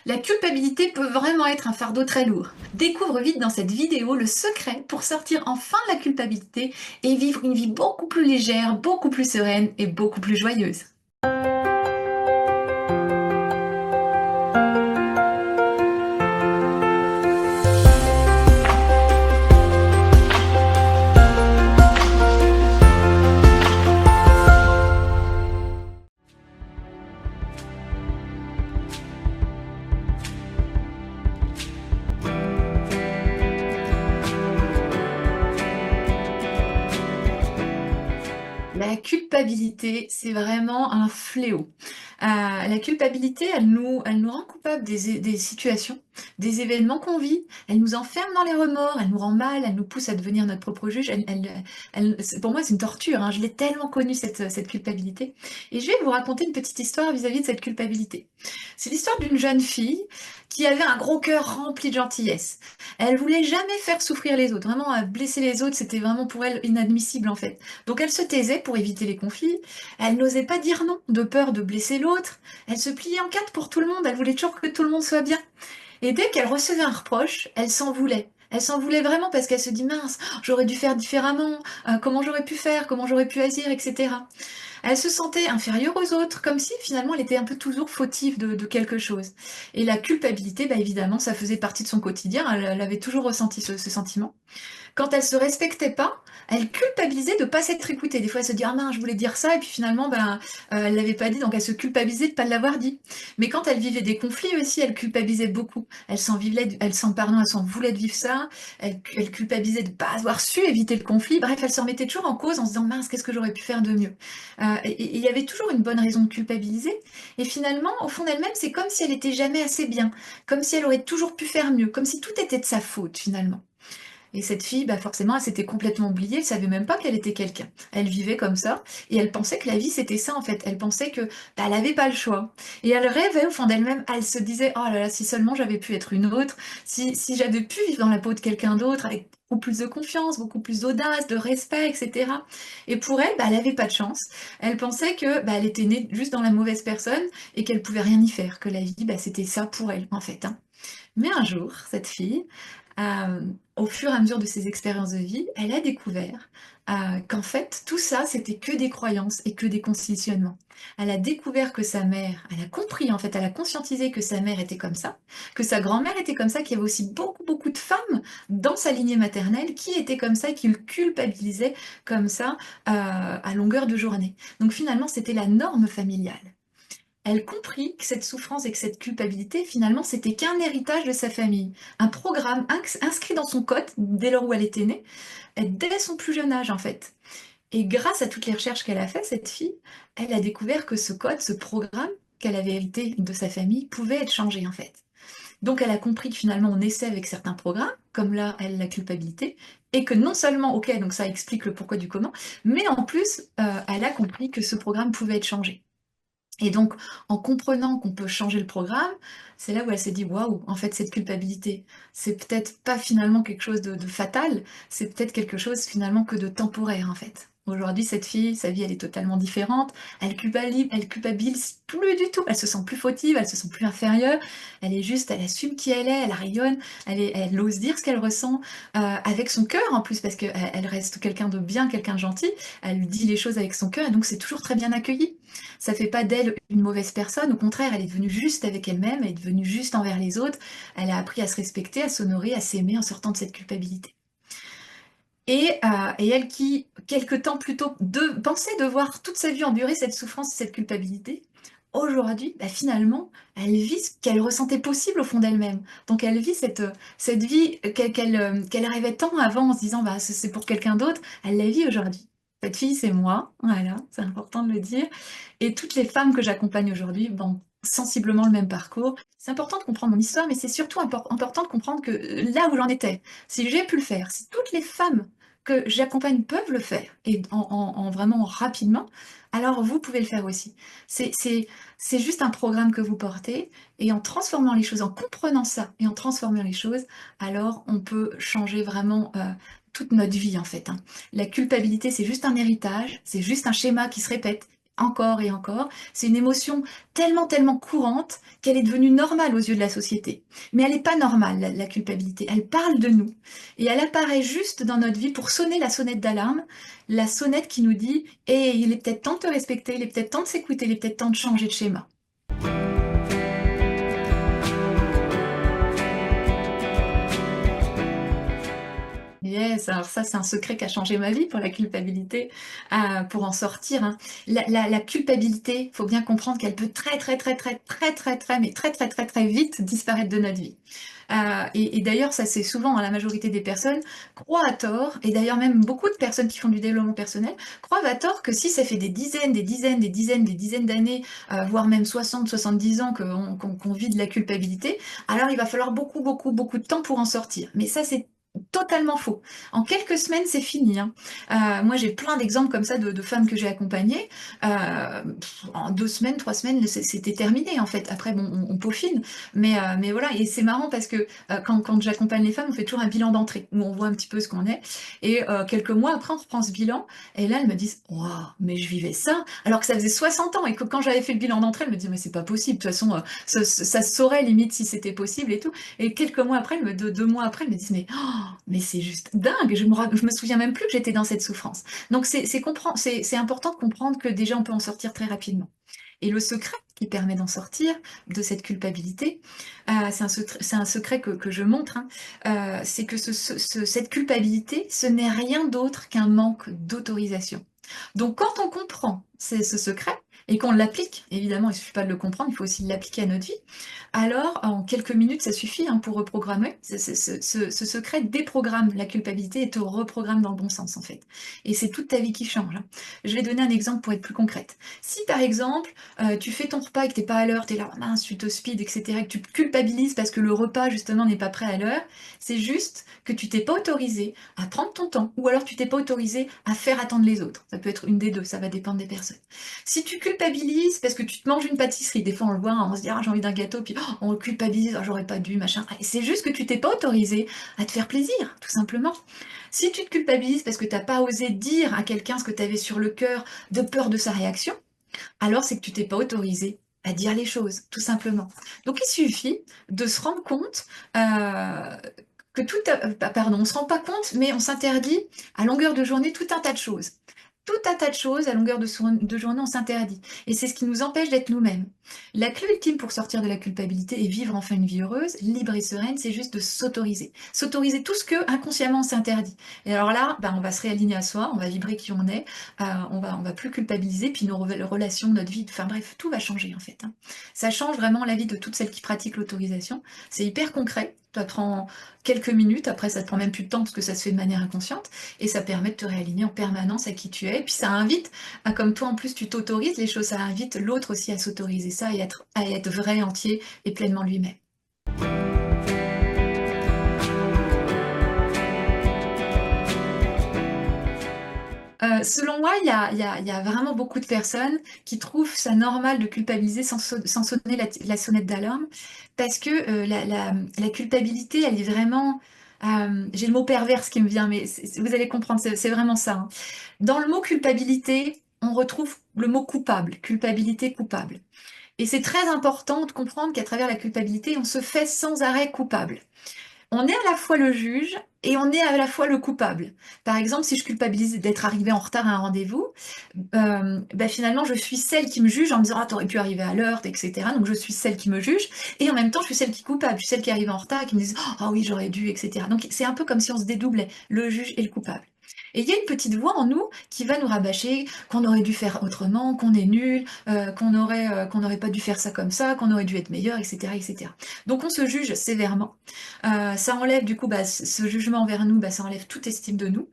La culpabilité peut vraiment être un fardeau très lourd. Découvre vite dans cette vidéo le secret pour sortir enfin de la culpabilité et vivre une vie beaucoup plus légère, beaucoup plus sereine et beaucoup plus joyeuse. La culpabilité, c'est vraiment un fléau. La culpabilité, elle nous rend coupables des situations, des événements qu'on vit. Elle nous enferme dans les remords, elle nous rend mal, elle nous pousse à devenir notre propre juge. Pour moi, c'est une torture, hein. Je l'ai tellement connue, cette culpabilité. Et je vais vous raconter une petite histoire vis-à-vis de cette culpabilité. C'est l'histoire d'une jeune fille qui avait un gros cœur rempli de gentillesse. Elle voulait jamais faire souffrir les autres. Vraiment, blesser les autres, c'était vraiment pour elle inadmissible, en fait. Donc elle se taisait pour éviter les conflits, elle n'osait pas dire non, de peur de blesser l'autre, elle se pliait en quatre pour tout le monde, elle voulait toujours que tout le monde soit bien. Et dès qu'elle recevait un reproche, elle s'en voulait. Elle s'en voulait vraiment parce qu'elle se dit mince, j'aurais dû faire différemment, comment j'aurais pu faire, comment j'aurais pu agir, etc. Elle se sentait inférieure aux autres, comme si finalement elle était un peu toujours fautive de quelque chose. Et la culpabilité, bah évidemment, ça faisait partie de son quotidien, elle avait toujours ressenti ce sentiment. Quand elle se respectait pas, elle culpabilisait de pas s'être écoutée. Des fois, elle se dit ah mince, je voulais dire ça et puis finalement, ben, elle l'avait pas dit, donc elle se culpabilisait de pas l'avoir dit. Mais quand elle vivait des conflits aussi, elle culpabilisait beaucoup. Elle s'en voulait de vivre ça. Elle culpabilisait de pas avoir su éviter le conflit. Bref, elle se remettait toujours en cause en se disant mince, qu'est-ce que j'aurais pu faire de mieux. Et il y avait toujours une bonne raison de culpabiliser. Et finalement, au fond d'elle-même, c'est comme si elle était jamais assez bien, comme si elle aurait toujours pu faire mieux, comme si tout était de sa faute finalement. Et cette fille, bah forcément, elle s'était complètement oubliée, elle savait même pas qu'elle était quelqu'un. Elle vivait comme ça, et elle pensait que la vie c'était ça en fait. Elle pensait que bah, elle avait pas le choix. Et elle rêvait au fond d'elle-même, elle se disait, oh là là, si seulement j'avais pu être une autre, si j'avais pu vivre dans la peau de quelqu'un d'autre, avec beaucoup plus de confiance, beaucoup plus d'audace, de respect, etc. Et pour elle, bah, elle avait pas de chance. Elle pensait que bah, elle était née juste dans la mauvaise personne et qu'elle pouvait rien y faire, que la vie, bah, c'était ça pour elle en fait, hein. Mais un jour, cette fille, au fur et à mesure de ses expériences de vie, elle a découvert qu'en fait, tout ça, c'était que des croyances et que des conditionnements. Elle a découvert que sa mère, elle a compris, en fait, elle a conscientisé que sa mère était comme ça, que sa grand-mère était comme ça, qu'il y avait aussi beaucoup, beaucoup de femmes dans sa lignée maternelle qui étaient comme ça et qui le culpabilisaient comme ça à longueur de journée. Donc finalement, c'était la norme familiale. Elle comprit que cette souffrance et que cette culpabilité, finalement, c'était qu'un héritage de sa famille, un programme inscrit dans son code dès lors où elle était née, dès son plus jeune âge en fait. Et grâce à toutes les recherches qu'elle a faites, cette fille, elle a découvert que ce code, ce programme qu'elle avait hérité de sa famille, pouvait être changé en fait. Donc elle a compris que finalement on naissait avec certains programmes, comme là, elle, la culpabilité, et que non seulement, ok, donc ça explique le pourquoi du comment, mais en plus, elle a compris que ce programme pouvait être changé. Et donc, en comprenant qu'on peut changer le programme, c'est là où elle s'est dit: «Waouh, en fait, cette culpabilité, c'est peut-être pas finalement quelque chose de fatal, c'est peut-être quelque chose finalement que de temporaire, en fait». Aujourd'hui, cette fille, sa vie, elle est totalement différente. Elle culpabilise plus du tout. Elle se sent plus fautive, elle se sent plus inférieure. Elle est juste, elle assume qui elle est, elle rayonne, elle ose dire ce qu'elle ressent, avec son cœur en plus, parce qu'elle reste quelqu'un de bien, quelqu'un de gentil. Elle dit les choses avec son cœur et donc c'est toujours très bien accueilli. Ça fait pas d'elle une mauvaise personne, au contraire, elle est devenue juste avec elle-même, elle est devenue juste envers les autres, elle a appris à se respecter, à s'honorer, à s'aimer en sortant de cette culpabilité. Et elle qui, quelque temps plus tôt, pensait devoir toute sa vie endurer cette souffrance et cette culpabilité, aujourd'hui, bah, finalement, elle vit ce qu'elle ressentait possible au fond d'elle-même. Donc elle vit cette vie qu'elle rêvait tant avant en se disant bah, c'est pour quelqu'un d'autre, elle la vit aujourd'hui. Cette fille, c'est moi, voilà, c'est important de le dire. Et toutes les femmes que j'accompagne aujourd'hui ont sensiblement le même parcours. C'est important de comprendre mon histoire, mais c'est surtout important de comprendre que là où j'en étais, si j'ai pu le faire, si toutes les femmes que j'accompagne peuvent le faire, et en vraiment rapidement, alors vous pouvez le faire aussi. C'est juste un programme que vous portez, et en transformant les choses, en comprenant ça, et en transformant les choses, alors on peut changer vraiment toute notre vie en fait, hein. La culpabilité, c'est juste un héritage, c'est juste un schéma qui se répète, encore et encore. C'est une émotion tellement, tellement courante qu'elle est devenue normale aux yeux de la société. Mais elle n'est pas normale, la culpabilité. Elle parle de nous. Et elle apparaît juste dans notre vie pour sonner la sonnette d'alarme, la sonnette qui nous dit, eh, il est peut-être temps de te respecter, il est peut-être temps de s'écouter, il est peut-être temps de changer de schéma. Yes, alors ça, c'est un secret qui a changé ma vie pour la culpabilité, pour en sortir, hein. La culpabilité, faut bien comprendre qu'elle peut très, très, très, très, très, très, très, mais très, très, très, très vite disparaître de notre vie. Et d'ailleurs, ça c'est souvent, hein, la majorité des personnes croient à tort, et d'ailleurs même beaucoup de personnes qui font du développement personnel croient à tort que si ça fait des dizaines, des dizaines, des dizaines, des dizaines d'années, voire même 60, 70 ans qu'on vit de la culpabilité, alors il va falloir beaucoup, beaucoup, beaucoup de temps pour en sortir. Mais ça, c'est totalement faux. En quelques semaines, c'est fini, hein. Moi, j'ai plein d'exemples comme ça de femmes que j'ai accompagnées. En 2 semaines, 3 semaines, c'était terminé en fait. Après, bon, on peaufine, mais voilà. Et c'est marrant parce que quand j'accompagne les femmes, on fait toujours un bilan d'entrée où on voit un petit peu ce qu'on est. Et quelques mois après, on reprend ce bilan. Et là, elles me disent, waouh, mais je vivais ça, alors que ça faisait 60 ans et que quand j'avais fait le bilan d'entrée, elles me disaient, mais c'est pas possible. De toute façon, ça se saurait limite si c'était possible et tout. Et quelques mois après, 2 mois après, elles me disent, mais c'est juste dingue, je me souviens même plus que j'étais dans cette souffrance. Donc c'est important de comprendre que déjà on peut en sortir très rapidement. Et le secret qui permet d'en sortir de cette culpabilité, c'est un secret que je montre, hein, c'est que cette culpabilité, ce n'est rien d'autre qu'un manque d'autorisation. Donc quand on comprend ce secret et qu'on l'applique, évidemment il ne suffit pas de le comprendre, il faut aussi l'appliquer à notre vie, alors en quelques minutes ça suffit, hein, pour reprogrammer. Ce secret déprogramme la culpabilité et te reprogramme dans le bon sens en fait. Et c'est toute ta vie qui change, hein. Je vais donner un exemple pour être plus concrète. Si par exemple tu fais ton repas et que t'es pas à l'heure, t'es là, oh mince, tu te speed, etc., et que tu culpabilises parce que le repas justement n'est pas prêt à l'heure, c'est juste que tu t'es pas autorisé à prendre ton temps, ou alors tu t'es pas autorisé à faire attendre les autres. Ça peut être une des deux, ça va dépendre des personnes. Si tu culpabilises parce que tu te manges une pâtisserie, des fois on le voit, hein, on se dit ah j'ai envie d'un gâteau, puis oh, on culpabilise, ah, j'aurais pas dû, machin. Et c'est juste que tu t'es pas autorisé à te faire plaisir, tout simplement. Si tu te culpabilises parce que t'as pas osé dire à quelqu'un ce que tu avais sur le cœur de peur de sa réaction, alors c'est que tu t'es pas autorisé à dire les choses, tout simplement. Donc il suffit de se rendre compte que pardon, on se rend pas compte, mais on s'interdit à longueur de journée tout un tas de choses. Tout un tas de choses à longueur de journée, on s'interdit. Et c'est ce qui nous empêche d'être nous-mêmes. La clé ultime pour sortir de la culpabilité et vivre enfin une vie heureuse, libre et sereine, c'est juste de s'autoriser. S'autoriser tout ce que inconsciemment on s'interdit. Et alors là, on va se réaligner à soi, on va vibrer qui on est, on va plus culpabiliser, puis nos relations, notre vie, enfin bref, tout va changer en fait, hein. Ça change vraiment la vie de toutes celles qui pratiquent l'autorisation. C'est hyper concret. Ça prend quelques minutes, après ça te prend même plus de temps parce que ça se fait de manière inconsciente, et ça permet de te réaligner en permanence à qui tu es. Et puis ça invite, comme toi en plus tu t'autorises les choses, ça invite l'autre aussi à s'autoriser ça et à être vrai, entier et pleinement lui-même. Selon moi, il y a vraiment beaucoup de personnes qui trouvent ça normal de culpabiliser sans sonner la sonnette d'alarme, parce que la culpabilité, elle est vraiment... j'ai le mot perverse qui me vient, mais vous allez comprendre, c'est vraiment ça, hein. Dans le mot culpabilité, on retrouve le mot coupable, culpabilité coupable. Et c'est très important de comprendre qu'à travers la culpabilité, on se fait sans arrêt coupable. On est à la fois le juge et on est à la fois le coupable. Par exemple, si je culpabilise d'être arrivé en retard à un rendez-vous, finalement, je suis celle qui me juge en me disant, ah, t'aurais pu arriver à l'heure, etc. Donc, je suis celle qui me juge. Et en même temps, je suis celle qui est coupable. Je suis celle qui arrive en retard et qui me dit, ah oui, j'aurais dû, etc. Donc, c'est un peu comme si on se dédoublait, le juge et le coupable. Et il y a une petite voix en nous qui va nous rabâcher qu'on aurait dû faire autrement, qu'on est nul, qu'on n'aurait pas dû faire ça comme ça, qu'on aurait dû être meilleur, etc., etc. Donc on se juge sévèrement. Ça enlève du coup, ce jugement envers nous, ça enlève toute estime de nous.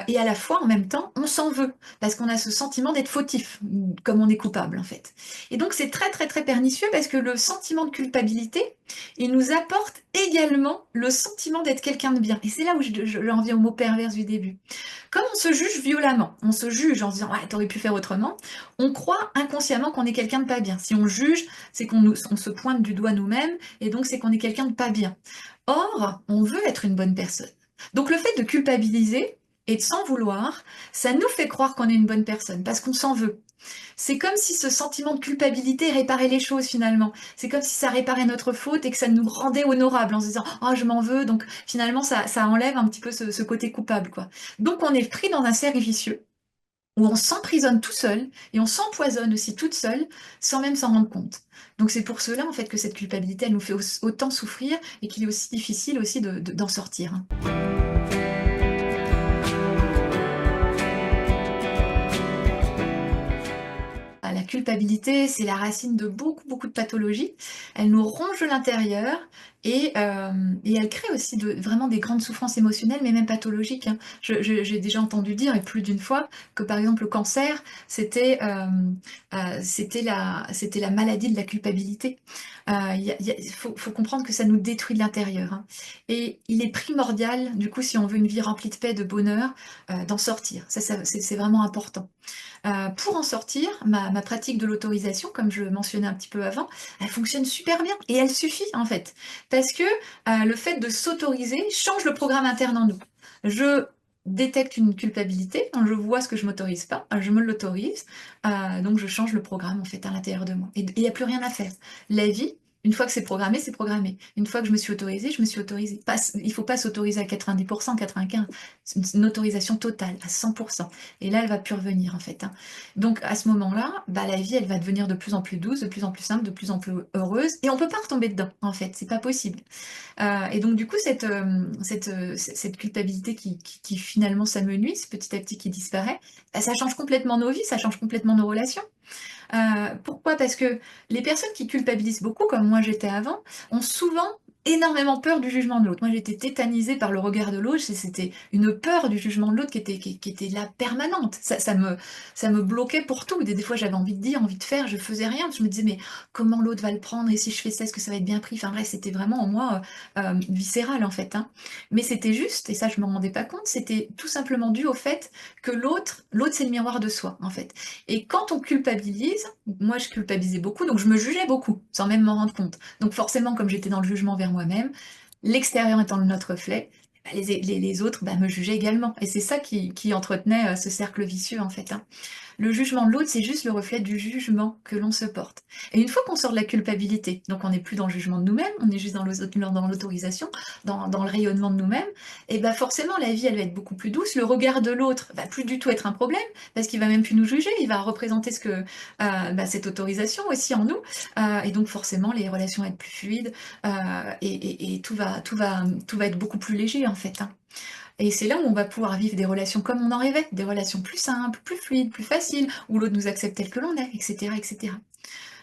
Et à la fois, en même temps, on s'en veut parce qu'on a ce sentiment d'être fautif, comme on est coupable en fait. Et donc c'est très très très pernicieux parce que le sentiment de culpabilité, il nous apporte également le sentiment d'être quelqu'un de bien. Et c'est là où j'en viens au mot pervers du début. Comme on se juge violemment, on se juge en se disant ouais, t'aurais pu faire autrement, on croit inconsciemment qu'on est quelqu'un de pas bien. Si on juge, c'est on se pointe du doigt nous-mêmes, et donc c'est qu'on est quelqu'un de pas bien. Or, on veut être une bonne personne. Donc le fait de culpabiliser et de s'en vouloir, ça nous fait croire qu'on est une bonne personne, parce qu'on s'en veut. C'est comme si ce sentiment de culpabilité réparait les choses finalement. C'est comme si ça réparait notre faute et que ça nous rendait honorables en se disant «Oh, je m'en veux», donc finalement ça enlève un petit peu ce côté coupable, quoi. Donc on est pris dans un cercle vicieux où on s'emprisonne tout seul et on s'empoisonne aussi toute seule sans même s'en rendre compte. Donc c'est pour cela en fait que cette culpabilité elle nous fait autant souffrir et qu'il est aussi difficile aussi d'en sortir, hein. La culpabilité, c'est la racine de beaucoup, beaucoup de pathologies. Elle nous ronge de l'intérieur et elle crée aussi vraiment des grandes souffrances émotionnelles, mais même pathologiques, hein. J'ai déjà entendu dire, et plus d'une fois, que par exemple le cancer, c'était la maladie de la culpabilité. Il faut comprendre que ça nous détruit de l'intérieur, hein. Et il est primordial, du coup, si on veut une vie remplie de paix, de bonheur, d'en sortir. C'est vraiment important. Pour en sortir, ma pratique de l'autorisation, comme je le mentionnais un petit peu avant, elle fonctionne super bien et elle suffit en fait. Parce que le fait de s'autoriser change le programme interne en nous. Je détecte une culpabilité, je vois ce que je m'autorise pas, je me l'autorise, donc je change le programme en fait à l'intérieur de moi. Et il n'y a plus rien à faire. La vie, une fois que c'est programmé, c'est programmé. Une fois que je me suis autorisée, je me suis autorisée. Il ne faut pas s'autoriser à 90%, 95%. C'est une autorisation totale, à 100%. Et là, elle va plus revenir en fait, hein. Donc à ce moment-là, bah, la vie, elle va devenir de plus en plus douce, de plus en plus simple, de plus en plus heureuse, et on peut pas retomber dedans, en fait, c'est pas possible. Et donc du coup, cette culpabilité qui finalement s'amenuise, petit à petit qui disparaît, bah, ça change complètement nos vies, ça change complètement nos relations. Pourquoi? Parce que les personnes qui culpabilisent beaucoup, comme moi j'étais avant, ont souvent énormément peur du jugement de l'autre. Moi j'étais tétanisée par le regard de l'autre, c'était une peur du jugement de l'autre qui était là permanente. Ça me bloquait pour tout. Des fois j'avais envie de dire, envie de faire, je faisais rien. Je me disais mais comment l'autre va le prendre et si je fais ça, est-ce que ça va être bien pris? Enfin bref, c'était vraiment en moi viscéral en fait, hein. Mais c'était juste, et ça je me rendais pas compte, c'était tout simplement dû au fait que l'autre c'est le miroir de soi en fait. Et quand on culpabilise, moi je culpabilisais beaucoup, donc je me jugeais beaucoup, sans même m'en rendre compte. Donc forcément, comme j'étais dans le jugement vers moi-même, l'extérieur étant notre reflet, bah, les autres bah, me jugeaient également. Et c'est ça qui entretenait ce cercle vicieux en fait, hein. Le jugement de l'autre, c'est juste le reflet du jugement que l'on se porte. Et une fois qu'on sort de la culpabilité, donc on n'est plus dans le jugement de nous-mêmes, on est juste dans l'autorisation, dans le rayonnement de nous-mêmes, et ben forcément la vie elle va être beaucoup plus douce. Le regard de l'autre va plus du tout être un problème parce qu'il va même plus nous juger, il va représenter bah, cette autorisation aussi en nous, et donc forcément les relations vont être plus fluides, et tout va être beaucoup plus léger en fait, hein. Et c'est là où on va pouvoir vivre des relations comme on en rêvait, des relations plus simples, plus fluides, plus faciles, où l'autre nous accepte tel que l'on est, etc., etc.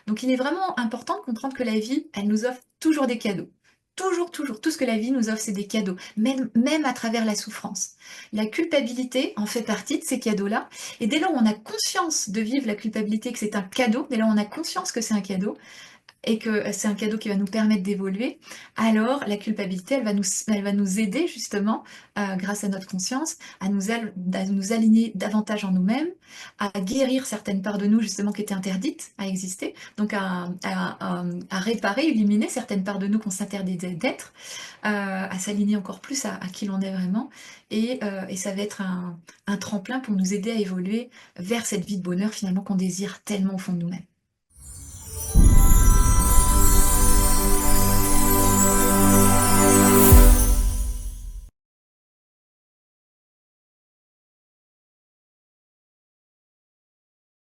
Donc il est vraiment important de comprendre que la vie, elle nous offre toujours des cadeaux. Toujours, toujours. Tout ce que la vie nous offre, c'est des cadeaux, même à travers la souffrance. La culpabilité en fait partie de ces cadeaux-là. Et dès lors où on a conscience de vivre la culpabilité, que c'est un cadeau, dès lors où on a conscience que c'est un cadeau, et que c'est un cadeau qui va nous permettre d'évoluer, alors la culpabilité, elle va nous aider justement, grâce à notre conscience, à nous aligner davantage en nous-mêmes, à guérir certaines parts de nous justement qui étaient interdites à exister, donc à réparer, éliminer certaines parts de nous qu'on s'interdit d'être, à s'aligner encore plus à qui l'on est vraiment, et ça va être un tremplin pour nous aider à évoluer vers cette vie de bonheur finalement qu'on désire tellement au fond de nous-mêmes.